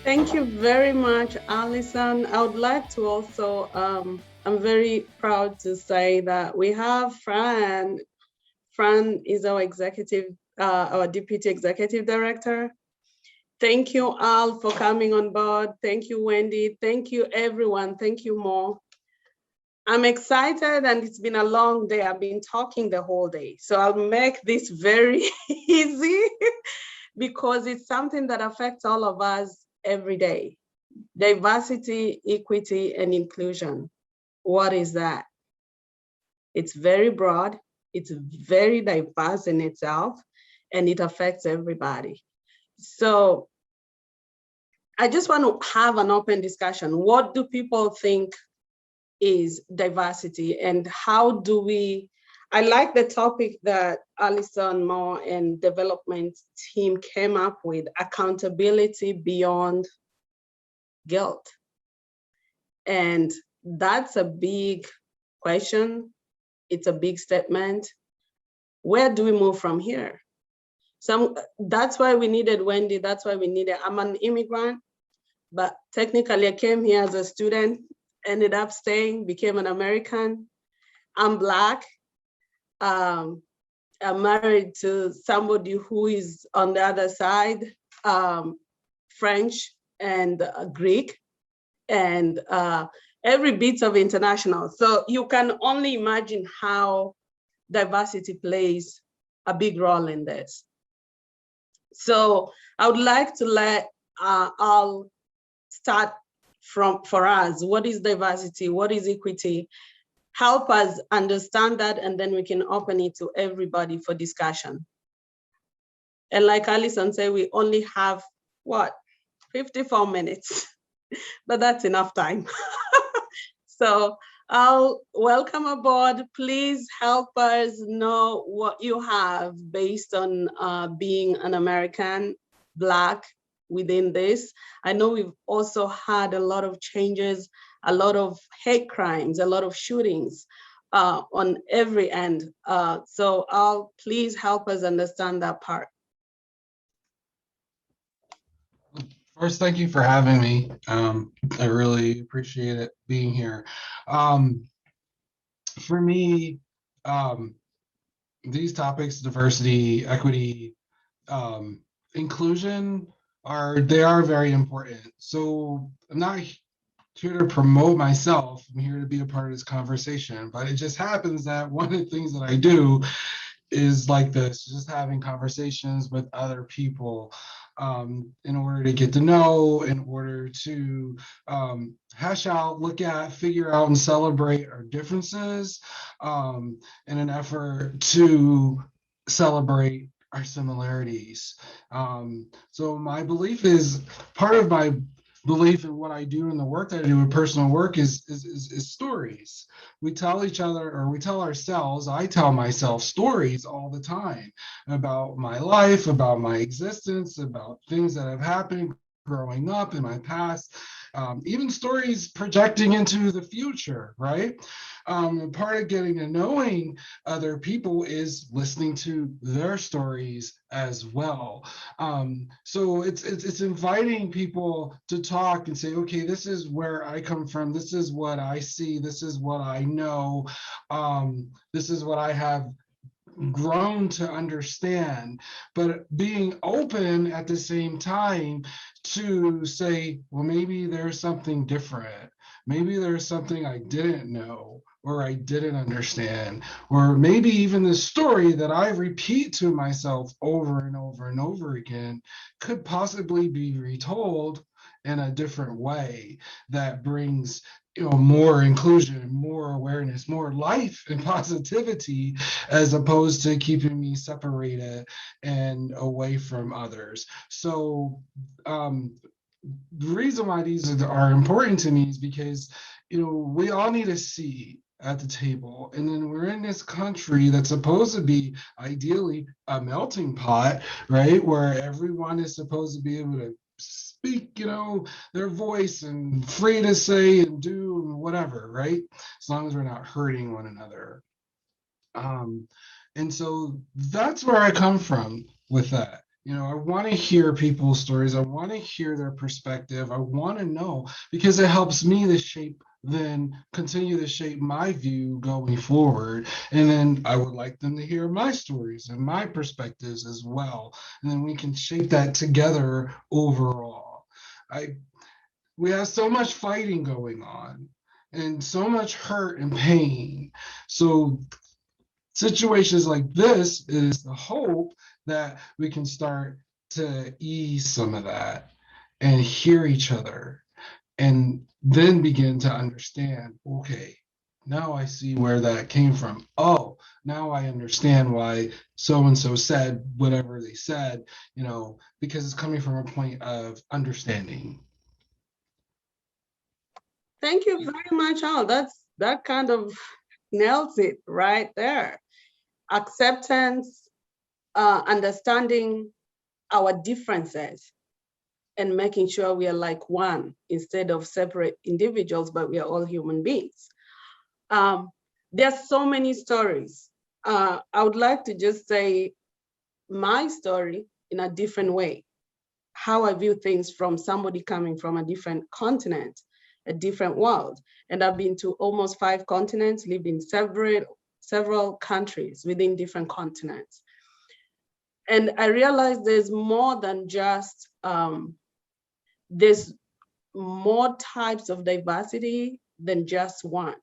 Thank you very much, Alison. I would like to also, I'm very proud to say that we have Fran. Fran is our our deputy executive director. Thank you, Al, for coming on board. Thank you, Wendy. Thank you, everyone. Thank you, Mo. I'm excited, and it's been a long day. I've been talking the whole day. So I'll make this very easy because it's something that affects all of us every day. Diversity, equity, and inclusion. What is that? It's very broad, it's very diverse in itself, and it affects everybody. So I just want to have an open discussion. What do people think is diversity, and how do we? I like the topic that Alison Moore and development team came up with, accountability beyond guilt. And that's a big question. It's a big statement. Where do we move from here? That's why we needed Wendy. That's why we needed, I'm an immigrant, but technically I came here as a student, ended up staying, became an American. I'm Black. I'm married to somebody who is on the other side, French and Greek, and every bit of international. So you can only imagine how diversity plays a big role in this. So I would like to let I'll start for us. What is diversity? What is equity? Help us understand that, and then we can open it to everybody for discussion. And like Alison said, we only have, what, 54 minutes, but that's enough time. So I'll welcome aboard. Please help us know what you have based on being an American, Black within this. I know we've also had a lot of changes, a lot of hate crimes, a lot of shootings on every end. So I'll please help us understand that part. First, thank you for having me. I really appreciate it being here. For me, these topics, diversity, equity, inclusion, they are very important. So I'm not here to promote myself. I'm here to be a part of this conversation. But it just happens that one of the things that I do is like this, just having conversations with other people in order to get to know, in order to hash out, look at, figure out, and celebrate our differences in an effort to celebrate our similarities. So my belief is, part of my belief in what I do and the work that I do in personal work is stories. We tell each other, or we tell ourselves, I tell myself stories all the time about my life, about my existence, about things that have happened growing up in my past, even stories projecting into the future, right? Part of getting to knowing other people is listening to their stories as well. So it's inviting people to talk and say, okay, this is where I come from. This is what I see. This is what I know. This is what I have grown to understand, but being open at the same time to say, well, maybe there's something different. Maybe there's something I didn't know or I didn't understand, or maybe even the story that I repeat to myself over and over and over again could possibly be retold in a different way that brings more inclusion, more awareness, more life and positivity, as opposed to keeping me separated and away from others. So the reason why these are important to me is because we all need a seat at the table, and then we're in this country that's supposed to be ideally a melting pot, right, where everyone is supposed to be able to speak, their voice and free to say and do whatever, right? As long as we're not hurting one another. And so that's where I come from with that. I want to hear people's stories. I want to hear their perspective. I want to know because it helps me to shape, then continue to shape my view going forward. And then I would like them to hear my stories and my perspectives as well. And then we can shape that together overall. I We have so much fighting going on and so much hurt and pain. So situations like this is the hope that we can start to ease some of that and hear each other and then begin to understand, okay, now I see where that came from. Oh, now I understand why so and so said whatever they said, because it's coming from a point of understanding. Thank you very much, Al. That kind of nails it right there. Acceptance, understanding our differences, and making sure we are like one instead of separate individuals, but we are all human beings. There's so many stories. I would like to just say my story in a different way, how I view things from somebody coming from a different continent, a different world. And I've been to almost 5 continents, lived in several countries within different continents. And I realized there's more than just, there's more types of diversity than just one.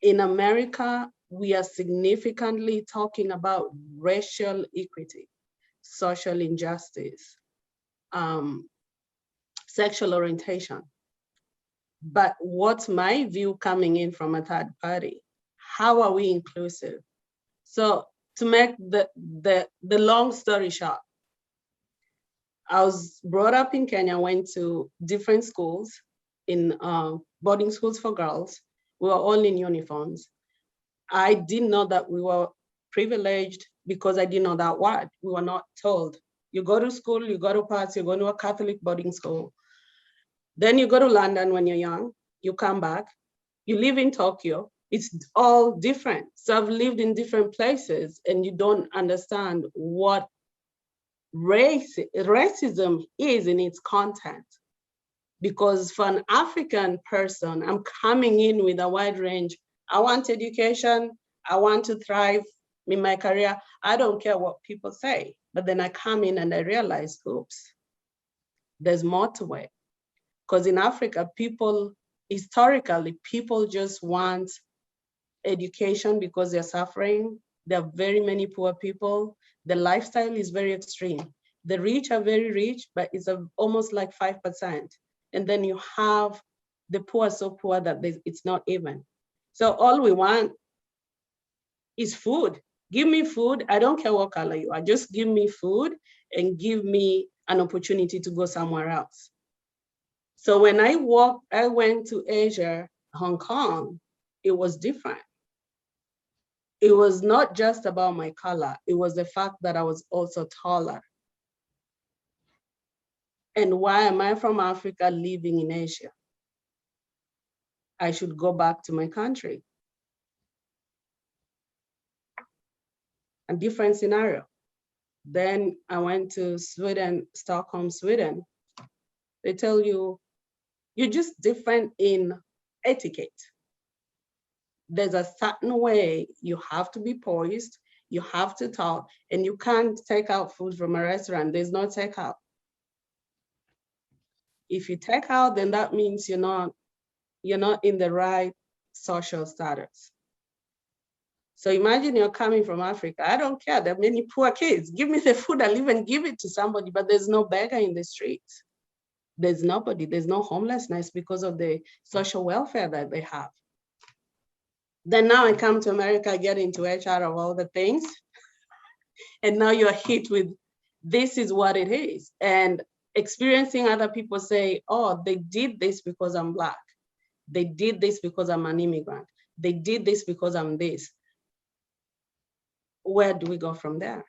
In America, we are significantly talking about racial equity, social injustice, sexual orientation. But what's my view coming in from a third party? How are we inclusive? So to make the long story short, I was brought up in Kenya, went to different schools, in boarding schools for girls. We were all in uniforms. I didn't know that we were privileged because I didn't know that word. We were not told. You go to school, you go to parts, you go to a Catholic boarding school. Then you go to London when you're young, you come back, you live in Tokyo. It's all different. So I've lived in different places and you don't understand what racism is in its content. Because for an African person, I'm coming in with a wide range. I want education. I want to thrive in my career. I don't care what people say. But then I come in and I realize, oops, there's more to it. Because in Africa, historically, people just want education because they're suffering. There are very many poor people. The lifestyle is very extreme. The rich are very rich, but it's almost like 5%. And then you have the poor so poor that it's not even. So all we want is food. Give me food. I don't care what color you are. Just give me food and give me an opportunity to go somewhere else. So when I went to Asia, Hong Kong, it was different. It was not just about my color. It was the fact that I was also taller. And why am I from Africa living in Asia? I should go back to my country. A different scenario. Then I went to Sweden, Stockholm, Sweden. They tell you, you're just different in etiquette. There's a certain way you have to be poised, you have to talk, and you can't take out food from a restaurant. There's no takeout. If you take out, then that means you're not in the right social status. So imagine you're coming from Africa. I don't care, there are many poor kids. Give me the food, I'll even give it to somebody, but there's no beggar in the streets. There's nobody, there's no homelessness because of the social welfare that they have. Then now I come to America, I get into HR of all the things. And now you're hit with, this is what it is. And experiencing other people say, oh, they did this because I'm Black. They did this because I'm an immigrant. They did this because I'm this. Where do we go from there?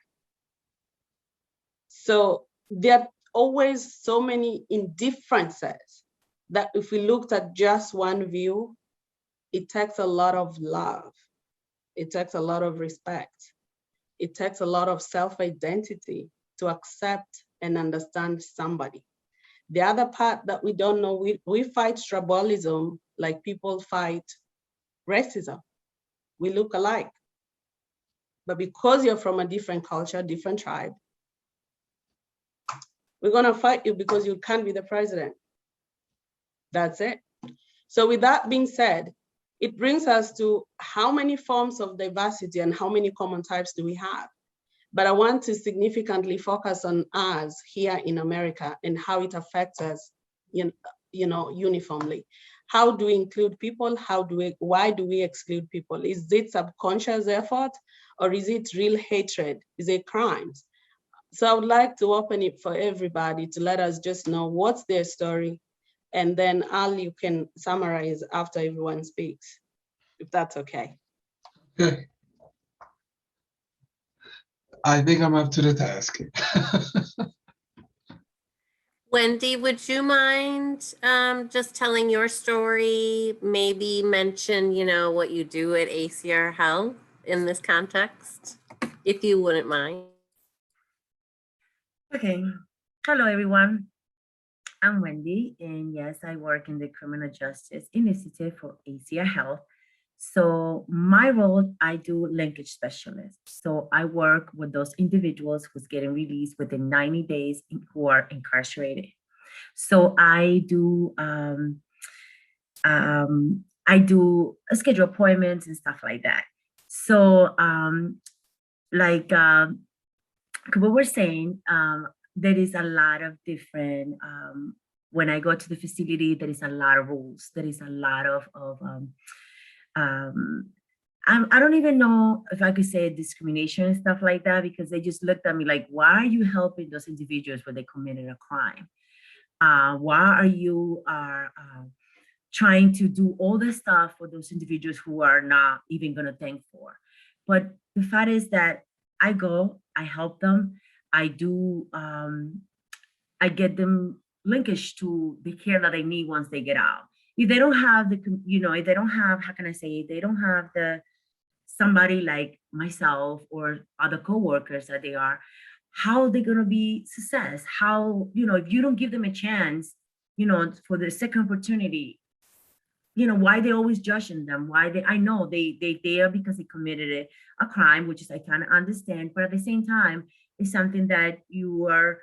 So there are always so many indifferences that if we looked at just one view, it takes a lot of love. It takes a lot of respect. It takes a lot of self-identity to accept and understand somebody. The other part that we don't know, we fight tribalism like people fight racism. We look alike. But because you're from a different culture, different tribe, we're gonna fight you because you can't be the president. That's it. So with that being said, it brings us to how many forms of diversity and how many common types do we have? But I want to significantly focus on us here in America and how it affects us, uniformly. How do we include people? Why do we exclude people? Is it subconscious effort or is it real hatred? Is it crimes? So I would like to open it for everybody to let us just know what's their story. And then Al, you can summarize after everyone speaks, if that's okay. Okay. I think I'm up to the task. Wendy, would you mind just telling your story? Maybe mention, what you do at ACR Health in this context, if you wouldn't mind. Okay. Hello, everyone. I'm Wendy, and yes, I work in the Criminal Justice Initiative for ACR Health. So my role, I do linkage specialist. So I work with those individuals who's getting released within 90 days who are incarcerated. So I do schedule appointments and stuff like that. So like what we're saying, there is a lot of different, when I go to the facility, there is a lot of rules. There is a lot of I don't even know if I could say discrimination and stuff like that, because they just looked at me like, why are you helping those individuals when they committed a crime? Why are you trying to do all this stuff for those individuals who are not even going to thank for? But the fact is that I go, I help them, I do, I get them linkage to the care that they need once they get out. If they don't have the, if they don't have, how can I say, they don't have somebody like myself or other coworkers that they are, how are they going to be success? How, if you don't give them a chance, for the second opportunity, why they always judging them? I know they are because they committed a crime, which is I kind of understand, but at the same time, it's something that you are,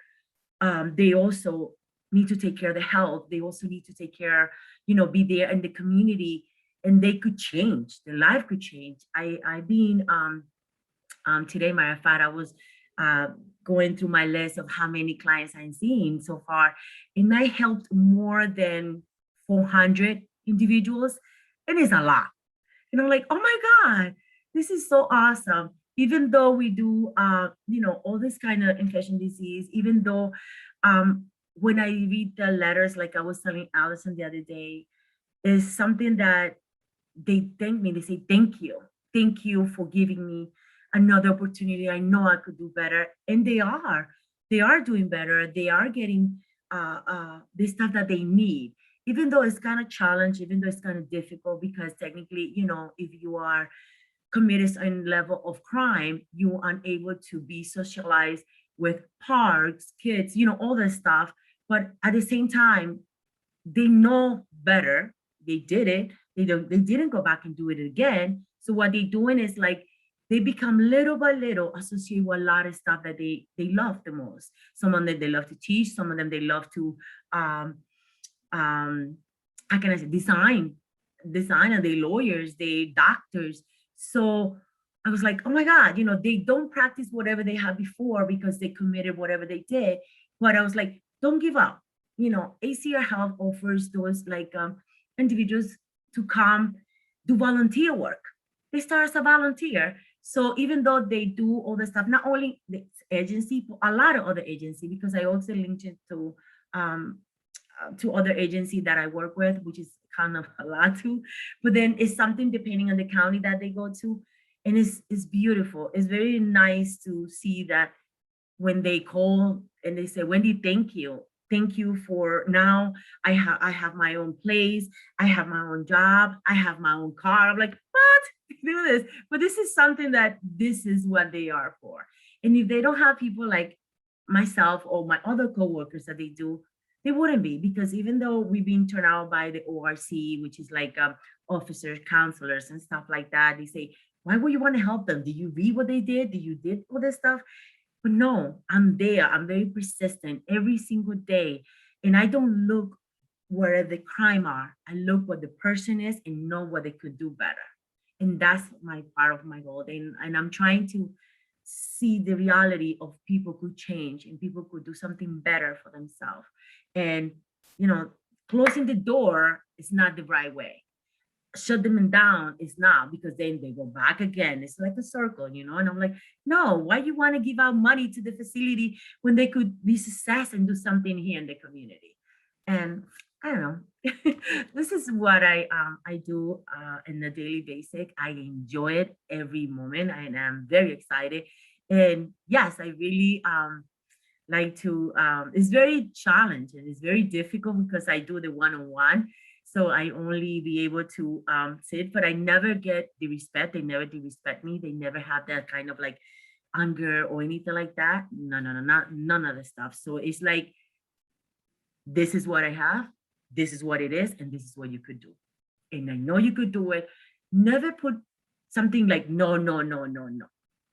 they also need to take care of the health. They also need to take care, be there in the community, and they could change. Their life could change. I've been today, matter of fact, I was going through my list of how many clients I've seen so far, and I helped more than 400 individuals. It is a lot. And I'm like, oh my God, this is so awesome. Even though we do, all this kind of infectious disease, even though when I read the letters, like I was telling Allison the other day, is something that they thank me. They say, thank you for giving me another opportunity. I know I could do better. And they are doing better. They are getting the stuff that they need, even though it's kind of challenge, even though it's kind of difficult, because technically, if you are committed a level of crime, you are unable to be socialized with parks, kids, all that stuff. But at the same time, they know better. They did it. They didn't go back and do it again. So what they're doing is like, they become little by little associated with a lot of stuff that they love the most. Some of them they love to teach. Some of them they love to, how can I say, design, and they lawyers, they doctors. So I was like, oh my God, they don't practice whatever they had before because they committed whatever they did. But I was like, don't give up. ACR Health offers those individuals to come do volunteer work. They start as a volunteer. So even though they do all the stuff, not only the agency, but a lot of other agencies, because I also linked it to other agencies that I work with, which is kind of a lot too. But then it's something depending on the county that they go to. And it's beautiful. It's very nice to see that when they call and they say, Wendy, thank you. Thank you for now. I have my own place. I have my own job. I have my own car. I'm like, what? Do this. But this is something that this is what they are for. And if they don't have people like myself or my other coworkers that they do, they wouldn't be, because even though we've been turned out by the ORC, which is like officers, counselors, and stuff like that, they say, why would you want to help them? Did you read what they did? Did you did all this stuff? But no, I'm there. I'm very persistent every single day. And I don't look where the crime are. I look what the person is and know what they could do better. And that's my part of my goal. And I'm trying to see the reality of people could change and people could do something better for themselves. And, you know, closing the door is not the right way. Shut them down is not, because then they go back again. It's like a circle, you know? And I'm like, no, why you want to give out money to the facility when they could be success and do something here in the community? And I don't know. This is what I do in the daily basis. I enjoy it every moment, and I'm very excited. And yes, I really like to. It's very challenging. It's very difficult because I do the one-on-one, so I only be able to sit. But I never get the respect. They never do respect me. They never have that kind of like anger or anything like that. No, none of the stuff. So it's like, this is what I have. This is what it is, and this is what you could do. And I know you could do it. Never put something like no.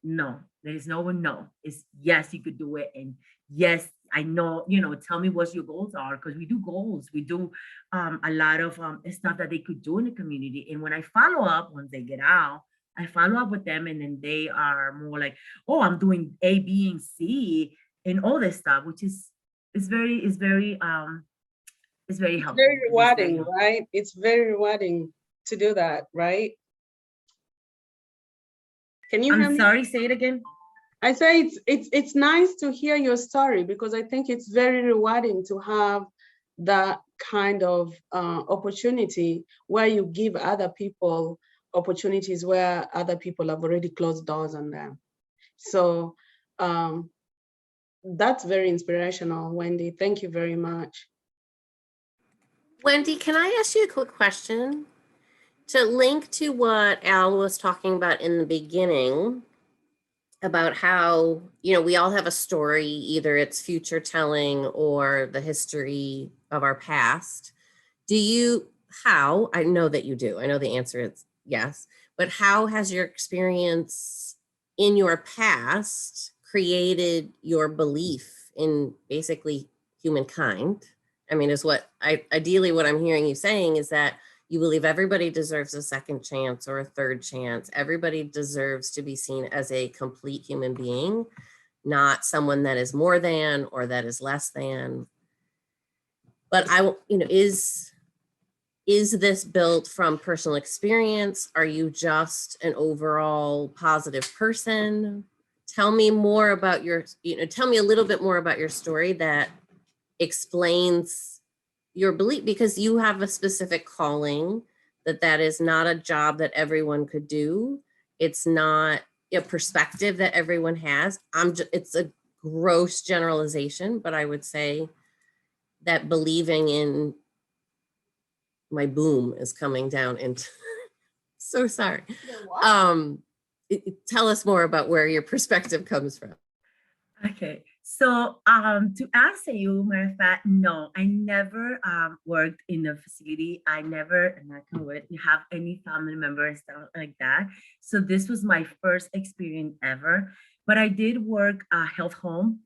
No, there is no no. It's yes, you could do it. And yes, I know, you know, tell me what your goals are, because we do goals. We do a lot of stuff that they could do in the community. And when I follow up, once they get out, I follow up with them, and then they are more like, oh, I'm doing A, B, and C, and all this stuff, which is very helpful. It's very rewarding, right? It's very rewarding to do that, right? Can you hear I'm me? sorry, say it again. I say it's nice to hear your story, because I think it's very rewarding to have that kind of opportunity where you give other people opportunities where other people have already closed doors on them. So that's very inspirational, Wendy. Thank you very much. Wendy, can I ask you a quick question? To link to what Al was talking about in the beginning, about how, you know, we all have a story, either it's future telling or the history of our past. I know that you do, I know the answer is yes, but how has your experience in your past created your belief in basically humankind? I mean, is what ideally what I'm hearing you saying is that you believe everybody deserves a second chance or a third chance. Everybody deserves to be seen as a complete human being, not someone that is more than or that is less than. But is this built from personal experience? Are you just an overall positive person? Tell me more about tell me a little bit more about your story that explains your belief, because you have a specific calling, that is not a job that everyone could do. It's not a perspective that everyone has. It's a gross generalization, but I would say that believing in my boom is coming down into so sorry. Tell us more about where your perspective comes from. Okay. So to answer you, matter of fact, no, I never worked in a facility. I never, and I can have any family member and stuff like that. So this was my first experience ever. But I did work health home.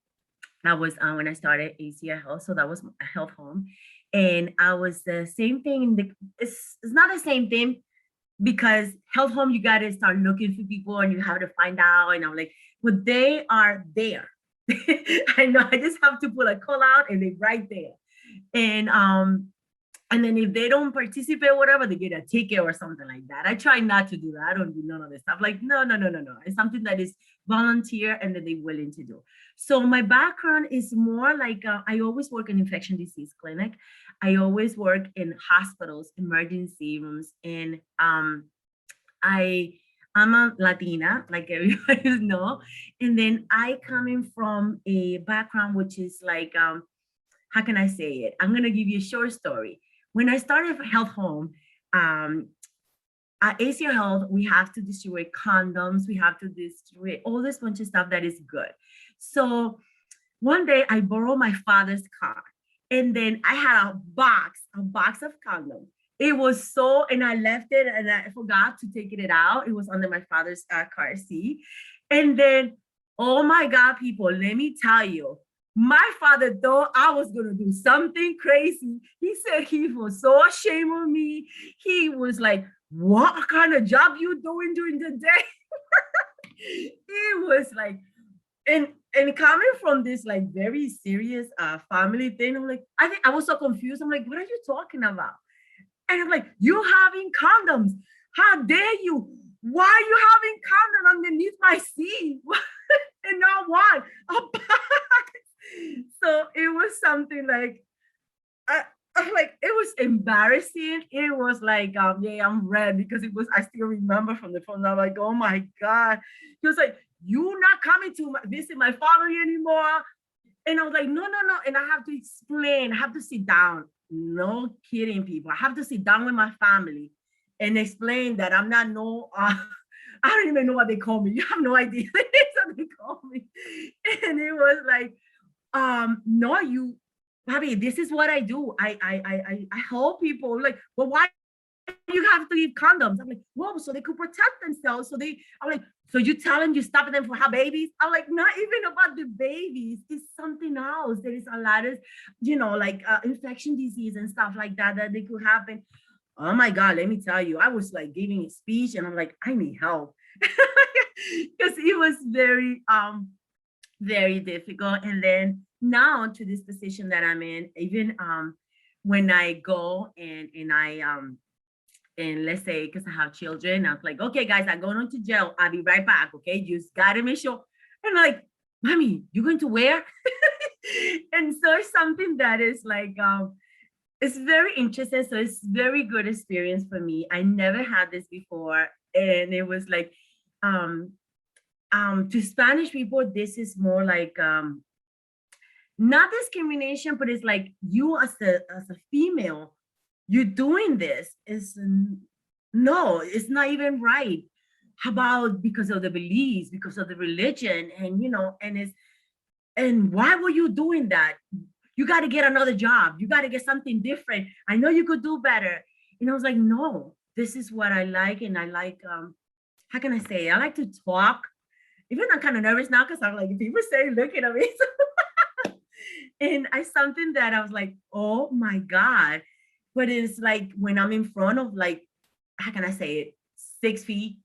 That was when I started ACR Health. So that was a health home. And I was the same thing. It's not the same thing, because health home, you got to start looking for people and you have to find out. And I'm like, but they are there. I know, I just have to put a call out and they're right there. And then if they don't participate or whatever, they get a ticket or something like that. I try not to do that. I don't do none of this stuff. Like, no. It's something that is volunteer and that they're willing to do. So my background is more like, I always work in infection disease clinic. I always work in hospitals, emergency rooms, and I'm a Latina, like everybody know. And then I coming from a background, which is like, how can I say it? I'm gonna give you a short story. When I started health home, at ACR Health, we have to distribute condoms. We have to distribute all this bunch of stuff that is good. So One day I borrowed my father's car, and then I had a box of condoms. It was so, and I left it and I forgot to take it out. It was under my father's car seat. And then, oh my God, people, let me tell you, my father thought I was going to do something crazy. He said he was so ashamed of me. He was like, what kind of job you doing during the day? It was like, and coming from this like very serious family thing, I'm like, I think I was so confused. I'm like, what are you talking about? And I'm like, you having condoms? How dare you? Why are you having condoms underneath my seat? And not one, a box. So it was something like, I like, it was embarrassing. It was like, yeah, I'm red because it was, I still remember from the phone. I'm like, oh my God. He was like, you not coming to visit my family anymore. And I was like, no, no, no. And I have to explain, I have to sit down. No kidding, people. I have to sit down with my family and explain that I'm not I don't even know what they call me. You have no idea what they call me. And it was like, no, Bobby, this is what I do. I help people. Like, well, why you have to use condoms? I'm like, whoa, so they could protect themselves. I'm like, so you tell them you stop them from having babies? I'm like, not even about the babies. It's something else. There is a lot of, like infection disease and stuff like that they could happen. Oh my God, let me tell you, I was like giving a speech and I'm like, I need help. Because it was very, very difficult. And then now to this position that I'm in, even when I go and I and let's say because I have children, I was like, okay, guys, I'm going to jail. I'll be right back. Okay, you just gotta make sure. And like, mommy, you're going to where? And so it's something that is like it's very interesting. So it's very good experience for me. I never had this before, and it was like to Spanish people, this is more like not discrimination, but it's like you as a female, you're doing this is no, it's not even right. How about because of the beliefs, because of the religion, and and why were you doing that? You got to get another job. You got to get something different. I know you could do better. And I was like, no, this is what I like. And I like, how can I say? I like to talk. Even I'm kind of nervous now because I'm like, people say, looking at me. And I something that I was like, oh my God. But it's like when I'm in front of like, how can I say it? 6 feet,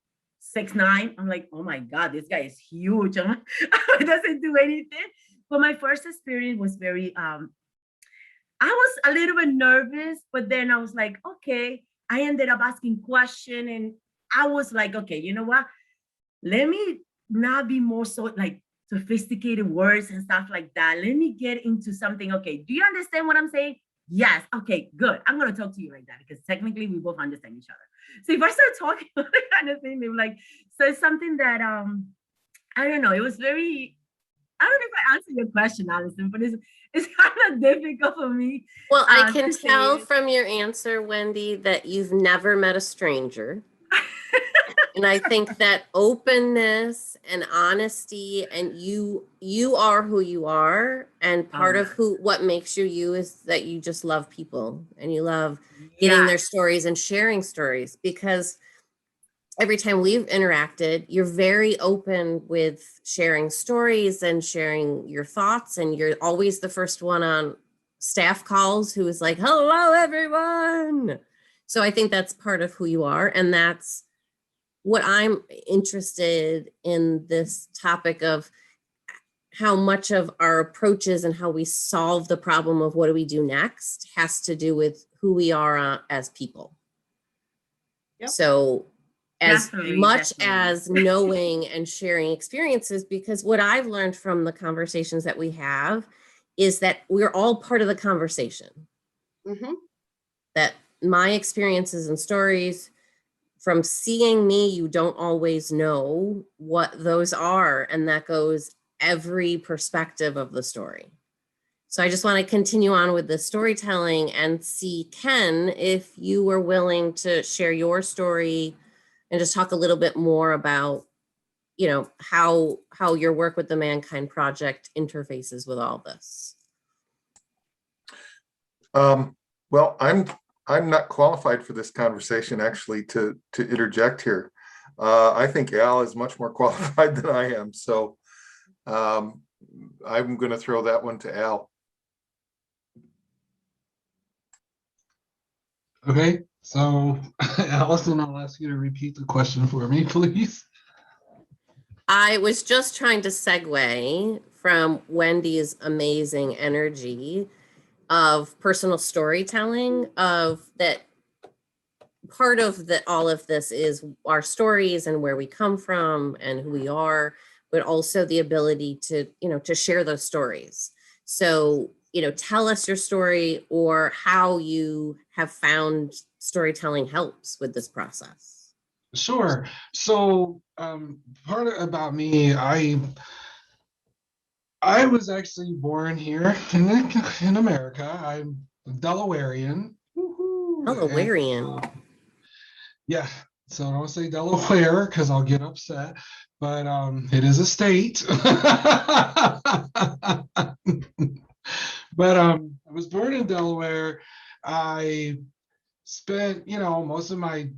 6'9". I'm like, oh my God, this guy is huge. It doesn't do anything. But my first experience was very, I was a little bit nervous, but then I was like, okay, I ended up asking questions and I was like, okay, you know what? Let me not be more so like sophisticated words and stuff like that. Let me get into something. Okay, do you understand what I'm saying? Yes. Okay, good. I'm going to talk to you like that because technically we both understand each other. So if I start talking about that kind of thing, they're like, so it's something that, I don't know. It was very, I don't know if I answered your question, Allison, but it's kind of difficult for me. Well, I can tell from your answer, Wendy, that you've never met a stranger. And I think that openness and honesty, and you are who you are, and part of what makes you is that you just love people and you love getting their stories and sharing stories, because every time we've interacted, you're very open with sharing stories and sharing your thoughts, and you're always the first one on staff calls who is like, hello, everyone. So I think that's part of who you are, and that's what I'm interested in, this topic of how much of our approaches and how we solve the problem of what do we do next has to do with who we are as people. Yep. So as much as knowing and sharing experiences, because what I've learned from the conversations that we have is that we're all part of the conversation. Mm-hmm. That my experiences and stories, from seeing me, you don't always know what those are. And that goes every perspective of the story. So I just want to continue on with the storytelling and see, Ken, if you were willing to share your story and just talk a little bit more about, you know, how your work with the Mankind Project interfaces with all this. Well, I'm not qualified for this conversation, actually, to interject here. I think Al is much more qualified than I am, so I'm going to throw that one to Al. Okay, so Allison, I'll ask you to repeat the question for me, please. I was just trying to segue from Wendy's amazing energy of personal storytelling, of that part of that, all of this is our stories and where we come from and who we are, but also the ability to, you know, to share those stories. So, you know, tell us your story or how you have found storytelling helps with this process. Sure. So about me, I was actually born here in America. I'm Delawarean. Woo-hoo. Delawarean. Yeah. So don't say Delaware because I'll get upset. But it is a state. But I was born in Delaware. I spent, you know, most of my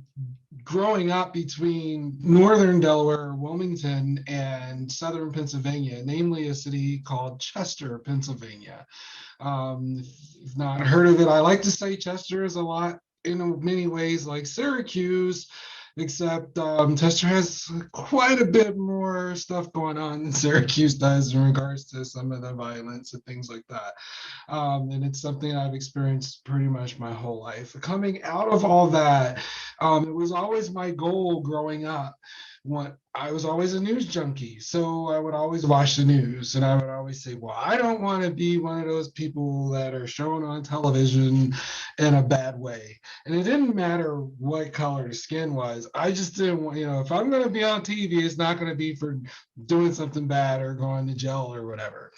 growing up between northern Delaware, Wilmington, and southern Pennsylvania, namely a city called Chester, Pennsylvania. If you've not heard of it, I like to say Chester is a lot, in many ways, like Syracuse, except Chester has quite a bit more stuff going on than Syracuse does in regards to some of the violence and things like that. And it's something I've experienced pretty much my whole life. Coming out of all that, it was always my goal growing up. I was always a news junkie, so I would always watch the news, and I would always say, well, I don't want to be one of those people that are shown on television in a bad way. And it didn't matter what color the skin was. I just didn't want, you know, if I'm going to be on TV, it's not going to be for doing something bad or going to jail or whatever.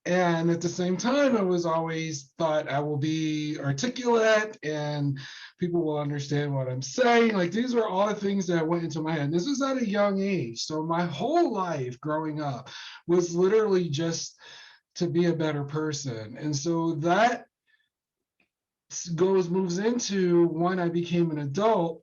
And at the same time, I was always thought I will be articulate and people will understand what I'm saying. Like, these were all the things that went into my head. This was at a young age. So my whole life growing up was literally just to be a better person. And so that moves into when I became an adult,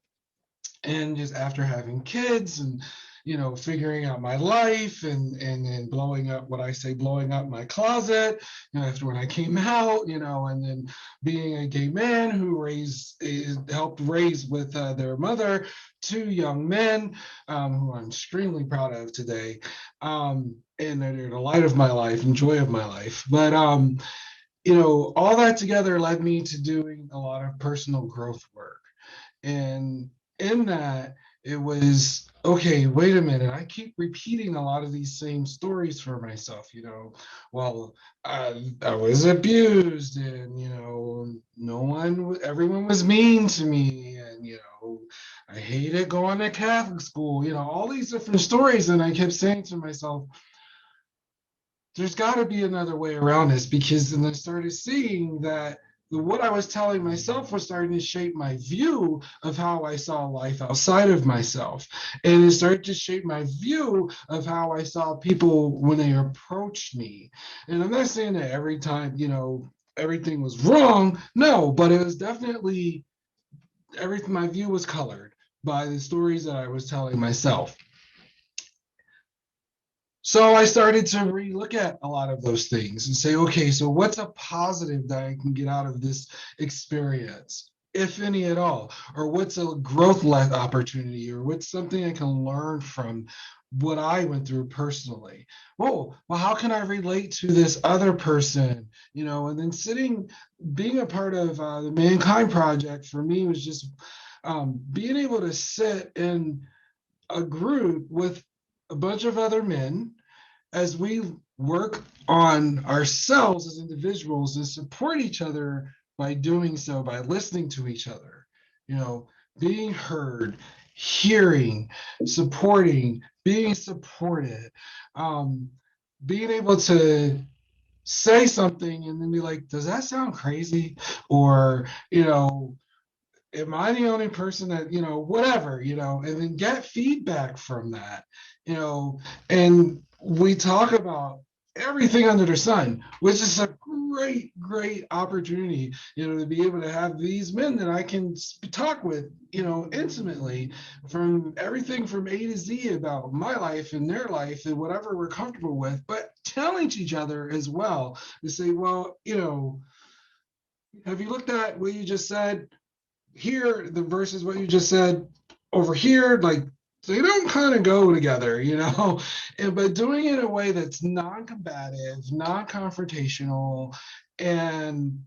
and just after having kids and, you know, figuring out my life and blowing up, what I say, blowing up my closet, you know, after when I came out, you know, and then being a gay man who helped raise with their mother 2 young men who I'm extremely proud of today. And they're the light of my life and joy of my life. But, you know, all that together led me to doing a lot of personal growth work. And in that, it was, okay, wait a minute, I keep repeating a lot of these same stories for myself, you know, well, I was abused and, you know, everyone was mean to me, and, you know, I hated going to Catholic school, you know, all these different stories. And I kept saying to myself, there's got to be another way around this, because then I started seeing that what I was telling myself was starting to shape my view of how I saw life outside of myself. And it started to shape my view of how I saw people when they approached me. And I'm not saying that every time, you know, everything was wrong. No, but it was definitely everything. My view was colored by the stories that I was telling myself. So I started to relook at a lot of those things and say, okay, so what's a positive that I can get out of this experience, if any at all? Or what's a growth opportunity? Or what's something I can learn from what I went through personally? Oh, well, how can I relate to this other person? You know, and then being a part of the Mankind Project for me was just being able to sit in a group with a bunch of other men as we work on ourselves as individuals and support each other by doing so, by listening to each other, you know, being heard, hearing, supporting, being supported, being able to say something and then be like, does that sound crazy? Or, you know, am I the only person that, whatever, and then get feedback from that, and we talk about everything under the sun, which is a great, great opportunity, to be able to have these men that I can talk with, intimately, from everything from A to Z about my life and their life and whatever we're comfortable with, but challenge each other as well to say, well, have you looked at what you just said here, the versus what you just said over here? Like, they don't kind of go together, but doing it in a way that's non-combative, non-confrontational, and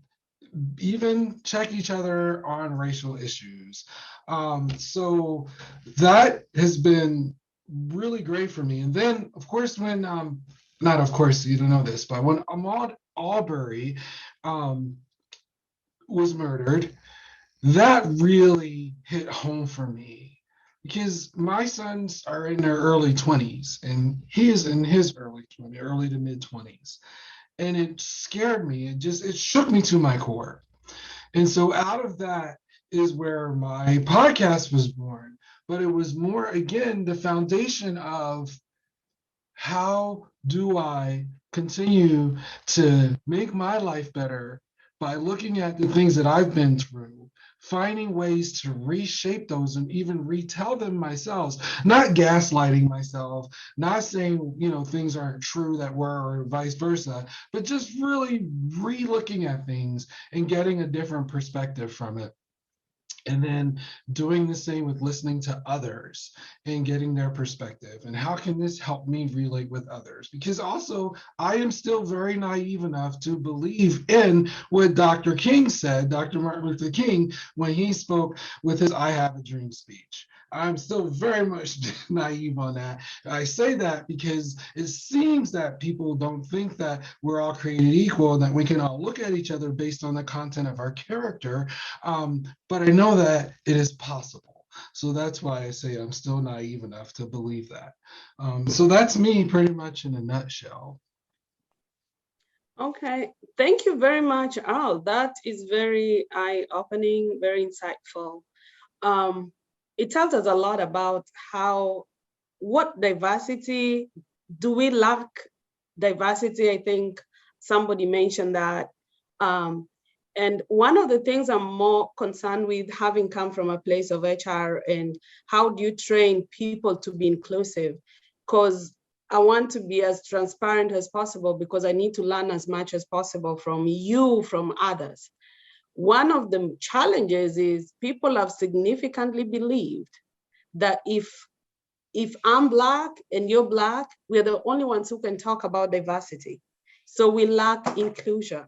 even check each other on racial issues. So that has been really great for me. And then, of course, when, not of course, you don't know this, but when Ahmaud Arbery was murdered, that really hit home for me, because my sons are in their early 20s and he is in his early to mid 20s. And it scared me. It shook me to my core. And so out of that is where my podcast was born. But it was more, again, the foundation of how do I continue to make my life better by looking at the things that I've been through, finding ways to reshape those and even retell them myself, not gaslighting myself, not saying, things aren't true that were, or vice versa, but just really re-looking at things and getting a different perspective from it. And then doing the same with listening to others and getting their perspective. And how can this help me relate with others? Because also, I am still very naive enough to believe in what Dr. King said, Dr. Martin Luther King, when he spoke with his I Have a Dream speech. I'm still very much naive on that. I say that because it seems that people don't think that we're all created equal and that we can all look at each other based on the content of our character. But I know that it is possible. So that's why I say I'm still naive enough to believe that. So that's me pretty much in a nutshell. Okay, thank you very much, Al. That is very eye-opening, very insightful. It tells us a lot about what diversity, do we lack diversity? I think somebody mentioned that. And one of the things I'm more concerned with, having come from a place of HR, and how do you train people to be inclusive? Because I want to be as transparent as possible, because I need to learn as much as possible from you, from others. One of the challenges is people have significantly believed that if I'm Black and you're Black, we're the only ones who can talk about diversity. So we lack inclusion.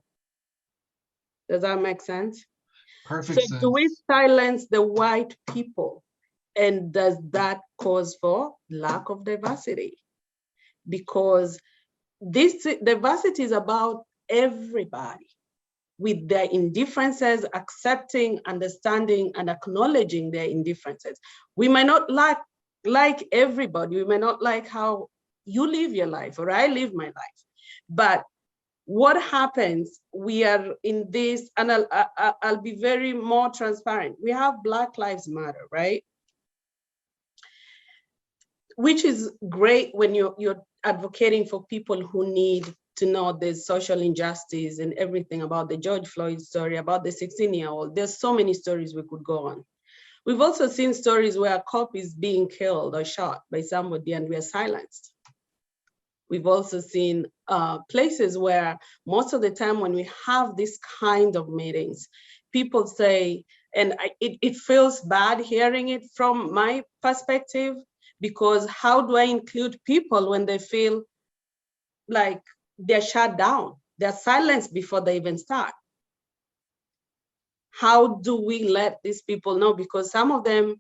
Does that make sense? Perfect sense. sense. Do we silence the white people? And does that cause for lack of diversity? Because this diversity is about everybody, with their indifferences, accepting, understanding, and acknowledging their indifferences. We may not like everybody. We may not like how you live your life or I live my life. But what happens, we are in this, and I'll be very more transparent. We have Black Lives Matter, right? Which is great when you're advocating for people who need to know there's social injustice and everything about the George Floyd story, about the 16-year-old. There's so many stories we could go on. We've also seen stories where a cop is being killed or shot by somebody and we are silenced. We've also seen places where most of the time when we have this kind of meetings, people say, and it feels bad hearing it from my perspective, because how do I include people when they feel like they're shut down, they're silenced before they even start? How do we let these people know? Because some of them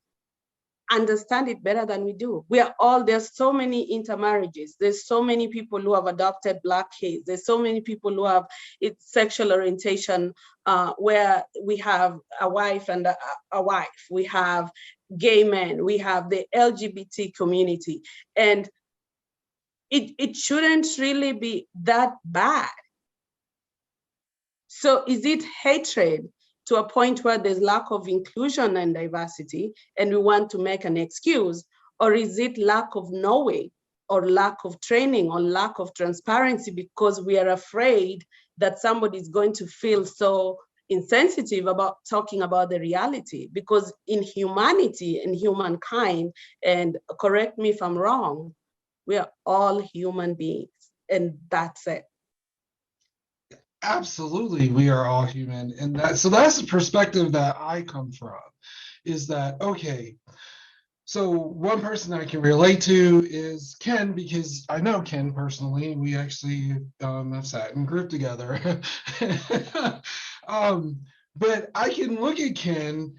understand it better than we do. There's so many intermarriages. There's so many people who have adopted Black kids. There's so many people who have sexual orientation where we have a wife and a wife. We have gay men. We have the LGBT community. And it shouldn't really be that bad. So is it hatred to a point where there's lack of inclusion and diversity and we want to make an excuse? Or is it lack of knowing or lack of training or lack of transparency because we are afraid that somebody is going to feel so insensitive about talking about the reality? Because in humanity and humankind, and correct me if I'm wrong, we are all human beings, and that's it. Absolutely, we are all human. And that's the perspective that I come from, is that, okay, so one person I can relate to is Ken, because I know Ken personally. We actually have sat in group together. But I can look at Ken,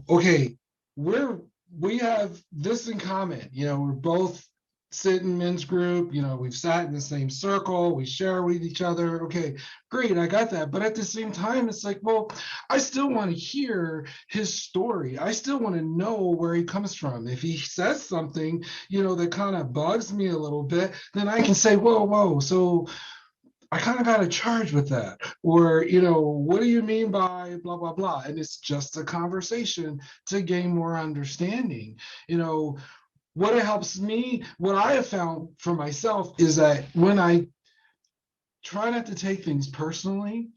okay, we have this in common. We're both sit in men's group, we've sat in the same circle, we share with each other. Okay, great, I got that. But at the same time, it's like, well, I still want to hear his story. I still want to know where he comes from. If he says something, that kind of bugs me a little bit, then I can say, whoa, so I kind of got to charge with that. Or, what do you mean by blah, blah, blah? And it's just a conversation to gain more understanding. What it helps me, what I have found for myself is that when I try not to take things personally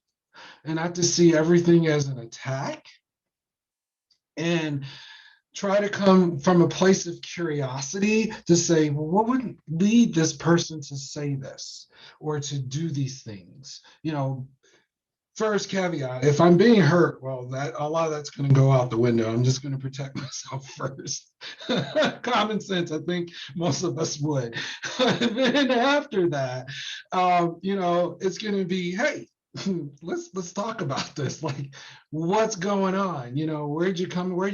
and not to see everything as an attack, and try to come from a place of curiosity to say, well, what would lead this person to say this or to do these things? First caveat, if I'm being hurt, well, a lot of that's going to go out the window. I'm just going to protect myself first. Common sense, I think most of us would. Then after that, it's going to be, hey, let's talk about this. Like, what's going on? Where you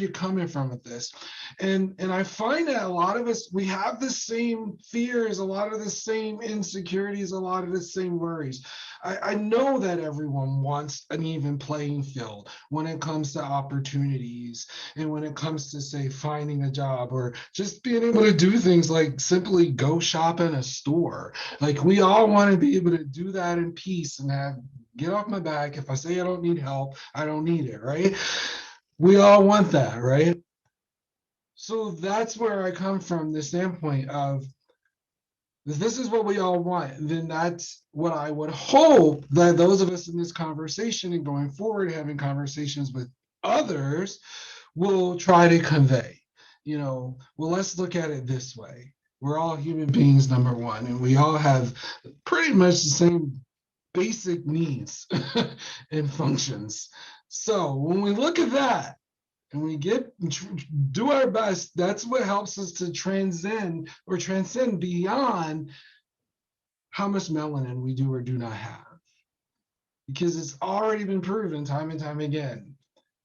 coming from with this? And I find that a lot of us, we have the same fears, a lot of the same insecurities, a lot of the same worries. I know that everyone wants an even playing field when it comes to opportunities and when it comes to, say, finding a job or just being able to do things like simply go shop in a store. Like, we all want to be able to do that in peace and get off my back. If I say I don't need help, I don't need it, right? We all want that, right? So that's where I come from, the standpoint of, if this is what we all want, then that's what I would hope that those of us in this conversation and going forward, having conversations with others, will try to convey. Well, let's look at it this way. We're all human beings, number one, and we all have pretty much the same basic needs and functions. So when we look at that, and we do our best, that's what helps us to transcend beyond how much melanin we do or do not have. Because it's already been proven time and time again.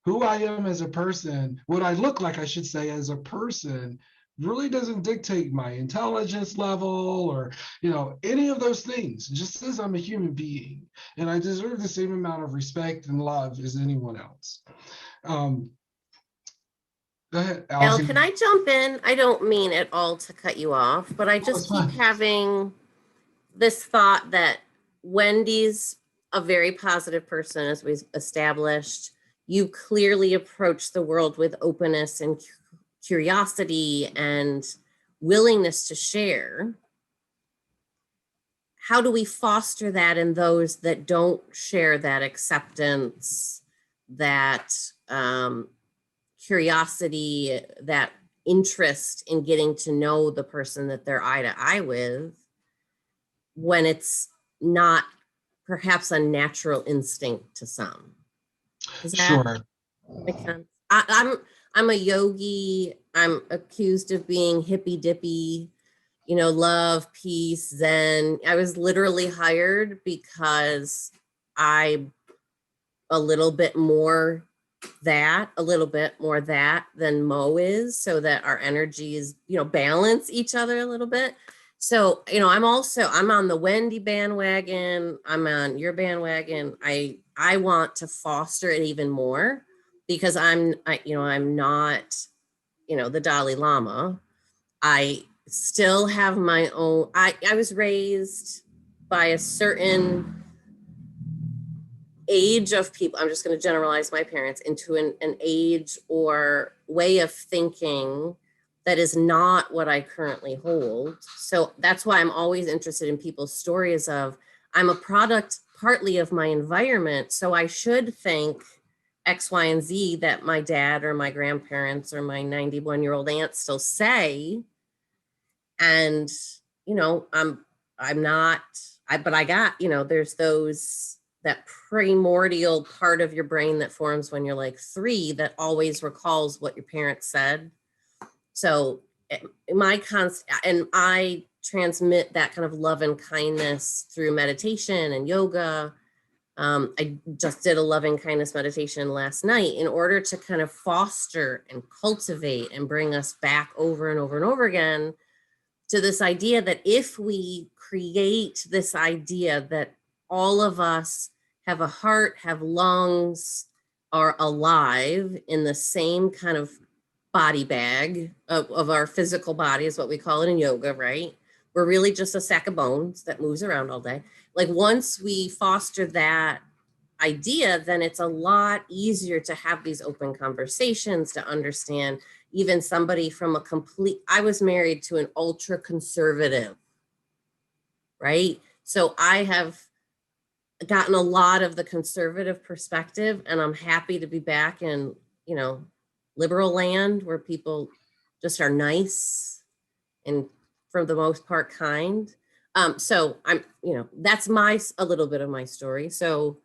Who I am as a person, what I look like, I should say, as a person, really doesn't dictate my intelligence level or, any of those things. It just says I'm a human being and I deserve the same amount of respect and love as anyone else. Go ahead, Al, can I jump in? I don't mean at all to cut you off, but I just keep having this thought that Wendy's a very positive person, as we've established. You clearly approach the world with openness and curiosity and willingness to share. How do we foster that in those that don't share that acceptance, that curiosity, that interest in getting to know the person that they're eye to eye with, when it's not perhaps a natural instinct to some? Does that make sense? I'm a yogi. I'm accused of being hippy dippy, love, peace, Zen. I was literally hired because I'm a little bit more that than Mo is, so that our energies, balance each other a little bit. So, I'm on the Wendy bandwagon. I'm on your bandwagon. I want to foster it even more because I'm not, the Dalai Lama. I still have my own, I was raised by a certain age of people, I'm just going to generalize my parents, into an age or way of thinking that is not what I currently hold. So that's why I'm always interested in people's stories of, I'm a product partly of my environment, so I should think X, Y, and Z that my dad or my grandparents or my 91-year-old aunt still say. And, you know, I'm not, but I got, you know, there's that primordial part of your brain that forms when you're like 3 that always recalls what your parents said. So and I transmit that kind of love and kindness through meditation and yoga. I just did a loving kindness meditation last night in order to kind of foster and cultivate and bring us back over and over and over again to this idea that if we create this idea that all of us have a heart, have lungs, are alive in the same kind of body bag of our physical body, is what we call it in yoga, right? We're really just a sack of bones that moves around all day. Like once we foster that idea, then it's a lot easier to have these open conversations, to understand even somebody from I was married to an ultra conservative, right? So I have gotten a lot of the conservative perspective, and I'm happy to be back in, you know, liberal land where people just are nice and for the most part kind. So I'm, you know, that's a little bit of my story. So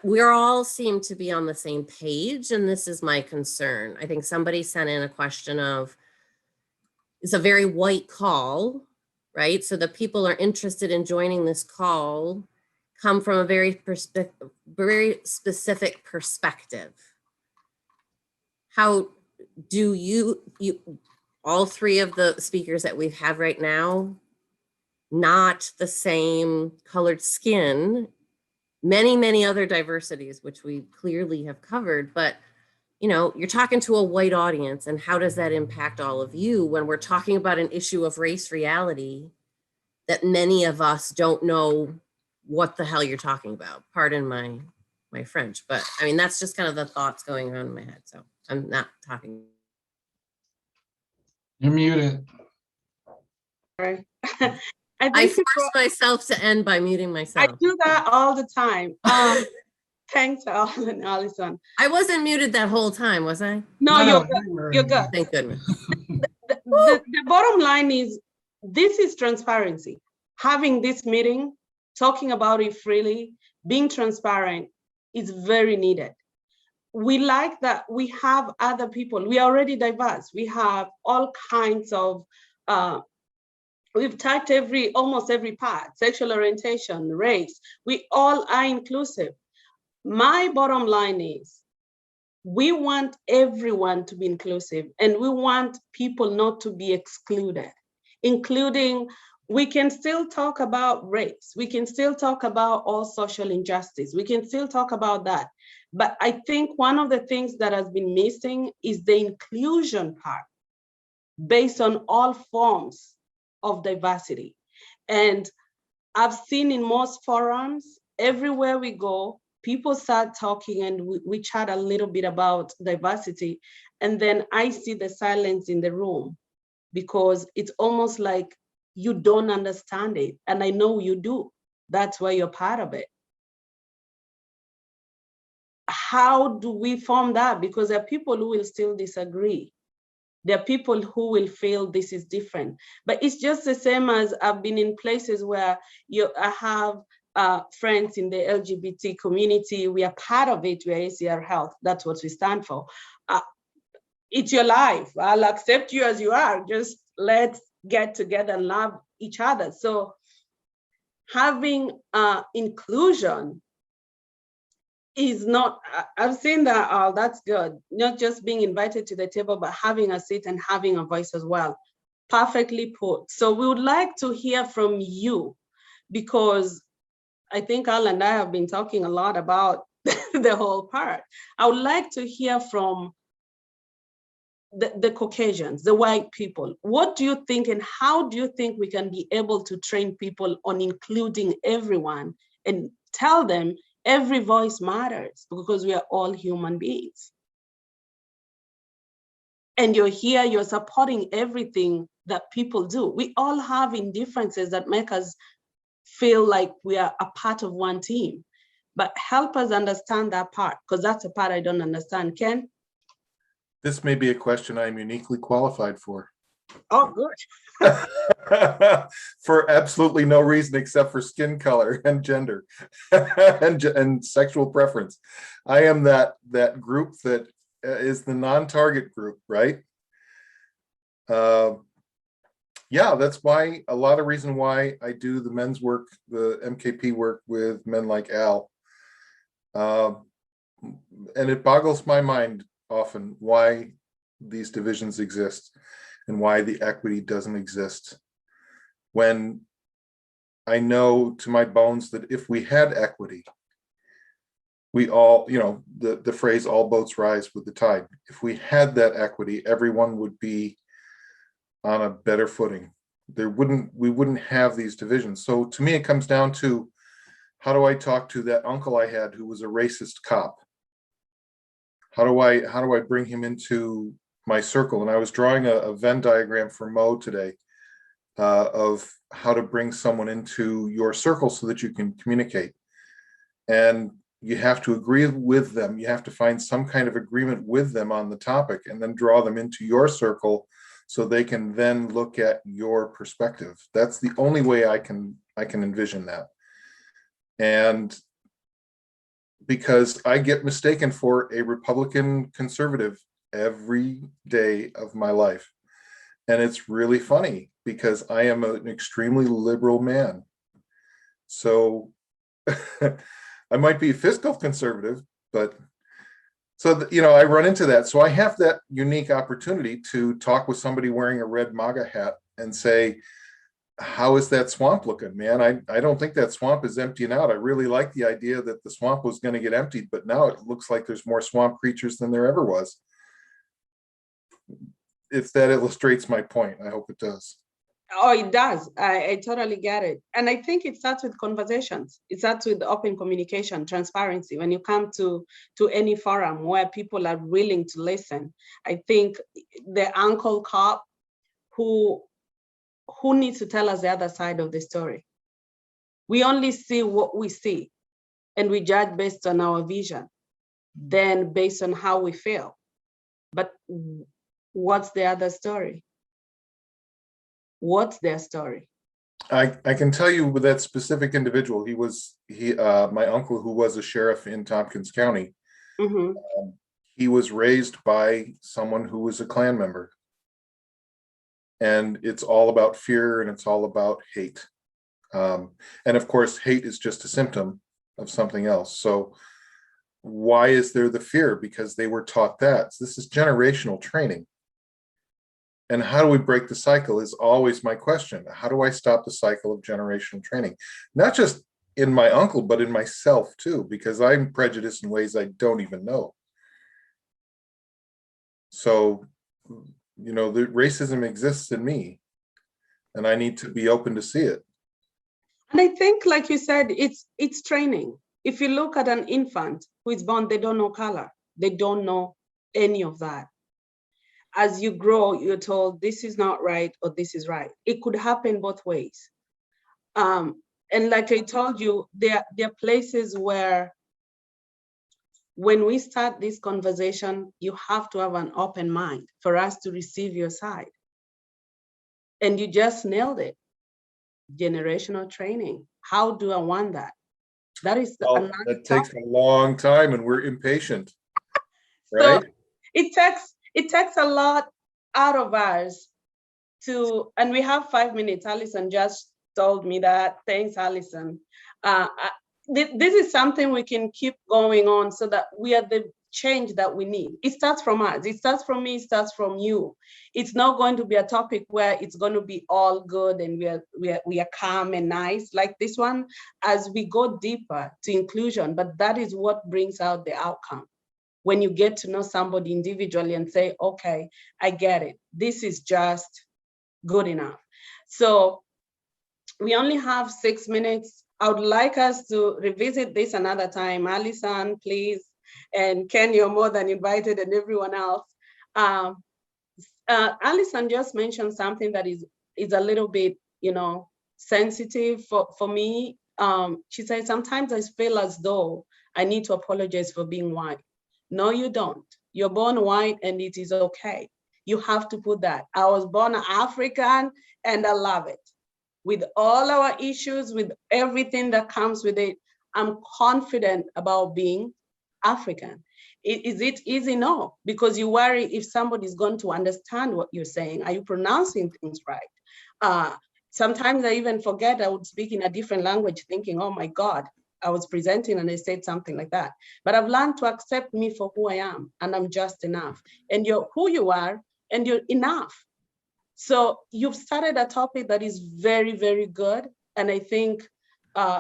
we're all seem to be on the same page, and this is my concern. I think somebody sent in a question of, it's a very white call, right? So the people are interested in joining this call come from a very specific perspective. How do you all 3 of the speakers that we have right now, not the same colored skin, many other diversities, which we clearly have covered, but you know, you're talking to a white audience, and how does that impact all of you when we're talking about an issue of race reality that many of us don't know what the hell you're talking about? Pardon my French, but I mean, that's just kind of the thoughts going on in my head. So I'm not talking. You're muted. Sorry. I forced myself to end by muting myself. I do that all the time. Thanks, Alan and Allison. I wasn't muted that whole time, was I? No, you're good. Thank goodness. The bottom line is, this is transparency. Having this meeting, talking about it freely, being transparent is very needed. We like that we have other people. We are already diverse. We have all kinds of, we've touched almost every part, sexual orientation, race. We all are inclusive. My bottom line is, we want everyone to be inclusive, and we want people not to be excluded, including, we can still talk about race. We can still talk about all social injustice. We can still talk about that. But I think one of the things that has been missing is the inclusion part, based on all forms of diversity. And I've seen in most forums, everywhere we go, people start talking and we chat a little bit about diversity. And then I see the silence in the room, because it's almost like you don't understand it. And I know you do. That's why you're part of it. How do we form that? Because there are people who will still disagree. There are people who will feel this is different. But it's just the same as I've been in places where I have friends in the LGBT community. We are part of it. We are ACR Health. That's what we stand for. It's your life. I'll accept you as you are. Just let's get together and love each other. So having inclusion is not, I've seen that, that's good. Not just being invited to the table, but having a seat and having a voice as well. Perfectly put. So we would like to hear from you, because I think Al and I have been talking a lot about the whole part. I would like to hear from the Caucasians, the white people. What do you think, and how do you think we can be able to train people on including everyone and tell them Every voice matters because we are all human beings. And you're here, you're supporting everything that people do. We all have indifferences that make us feel like we are a part of one team. But help us understand that part, because that's a part I don't understand. Ken? This may be a question I'm uniquely qualified for. Oh, good. For absolutely no reason except for skin color and gender and sexual preference. I am that group that is the non-target group, right? Yeah, that's why a lot of reason why I do the men's work, the MKP work with men like Al. And it boggles my mind often why these divisions exist and why the equity doesn't exist. When I know to my bones that if we had equity, we all, you know, the phrase all boats rise with the tide. If we had that equity, everyone would be on a better footing. We wouldn't have these divisions. So to me, it comes down to, how do I talk to that uncle I had who was a racist cop? How do I bring him into my circle? And I was drawing a Venn diagram for Mo today of how to bring someone into your circle so that you can communicate. And you have to agree with them. You have to find some kind of agreement with them on the topic and then draw them into your circle so they can then look at your perspective. That's the only way I can envision that. And because I get mistaken for a Republican conservative every day of my life. And it's really funny because I am an extremely liberal man. So I might be a fiscal conservative, but so, you know, I run into that. So I have that unique opportunity to talk with somebody wearing a red MAGA hat and say, how is that swamp looking, man? I don't think that swamp is emptying out. I really like the idea that the swamp was going to get emptied, but now it looks like there's more swamp creatures than there ever was. If that illustrates my point, I hope it does. Oh, it does. I totally get it. And I think it starts with conversations. It starts with open communication, transparency. When you come to any forum where people are willing to listen, I think the uncle cop who needs to tell us the other side of the story. We only see what we see, and we judge based on our vision, then based on how we feel. But what's the other story? What's their story? I can tell you with that specific individual, my uncle who was a sheriff in Tompkins County. Mm-hmm. He was raised by someone who was a Klan member. And it's all about fear and it's all about hate. And of course, hate is just a symptom of something else. So why is there the fear? Because they were taught that. So this is generational training. And how do we break the cycle is always my question. How do I stop the cycle of generational training? Not just in my uncle, but in myself too, because I'm prejudiced in ways I don't even know. So, you know, the racism exists in me and I need to be open to see it. And I think, like you said, it's training. If you look at an infant who is born, they don't know color. They don't know any of that. As you grow, you're told this is not right or this is right. It could happen both ways. And like I told you, there are places where when we start this conversation, you have to have an open mind for us to receive your side. And you just nailed it. Generational training. How do I want that? That is that takes a long time and we're impatient. Right? So it takes a lot out of us to, and we have 5 minutes. Allison just told me that. Thanks, Allison. This is something we can keep going on so that we are the change that we need. It starts from us. It starts from me. It starts from you. It's not going to be a topic where it's going to be all good and we are calm and nice like this one as we go deeper to inclusion. But that is what brings out the outcome. When you get to know somebody individually and say, okay, I get it. This is just good enough. So we only have 6 minutes. I would like us to revisit this another time. Alison, please, and Ken, you're more than invited, and everyone else. Alison just mentioned something that is a little bit, sensitive for me. She said, sometimes I feel as though I need to apologize for being white. No, you don't. You're born white and it is okay. You have to put that. I was born African and I love it. With all our issues, with everything that comes with it, I'm confident about being African. Is it easy? No, because you worry if somebody's going to understand what you're saying. Are you pronouncing things right? Sometimes I even forget I would speak in a different language thinking, oh my God, I was presenting and I said something like that. But I've learned to accept me for who I am, and I'm just enough. And you're who you are, and you're enough. So you've started a topic that is very, very good. And I think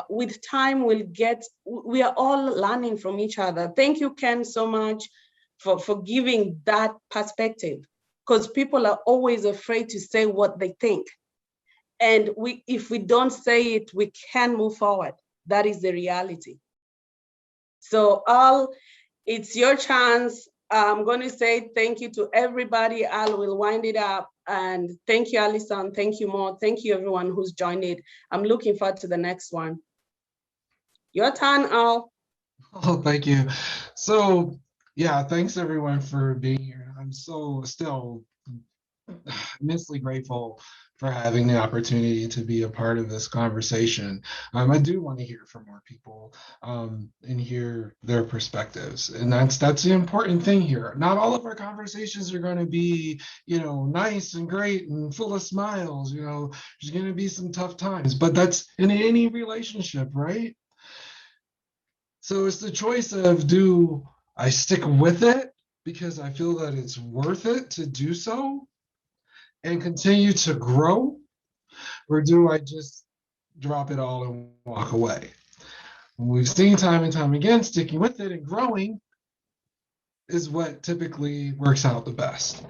with time, we are all learning from each other. Thank you, Ken, so much for giving that perspective, because people are always afraid to say what they think. And if we don't say it, we can move forward. That is the reality. So it's your chance. I'm going to say thank you to everybody. Al will wind it up. And thank you, Alison. Thank you, Mo. Thank you, everyone who's joined it. I'm looking forward to the next one. Your turn, Al. Oh, thank you. So, yeah, thanks everyone for being here. I'm so still immensely grateful for having the opportunity to be a part of this conversation. I do want to hear from more people and hear their perspectives. And that's the important thing here. Not all of our conversations are going to be, nice and great and full of smiles. There's going to be some tough times, but that's in any relationship, right? So it's the choice of, do I stick with it because I feel that it's worth it to do so and continue to grow, or do I just drop it all and walk away? We've seen time and time again, sticking with it and growing is what typically works out the best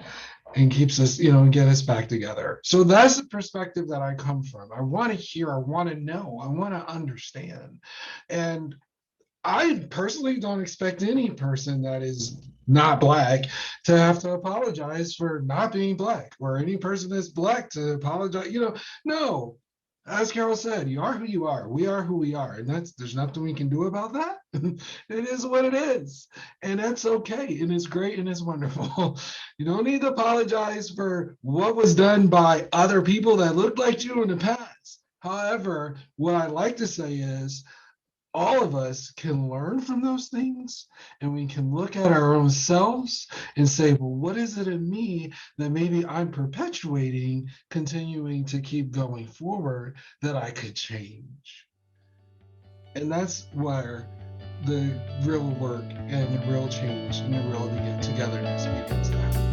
and keeps us, and get us back together. So that's the perspective that I come from. I want to hear, I want to know, I want to understand. And I personally don't expect any person that is not Black to have to apologize for not being Black, or any person that's Black to apologize. No. As Carol said, you are who you are. We are who we are. And there's nothing we can do about that. It is what it is. And that's okay. And it's great and it's wonderful. You don't need to apologize for what was done by other people that looked like you in the past. However, what I like to say is, all of us can learn from those things, and we can look at our own selves and say, well, what is it in me that maybe I'm perpetuating, continuing to keep going forward, that I could change? And that's where the real work and the real change and the real togetherness begins to happen.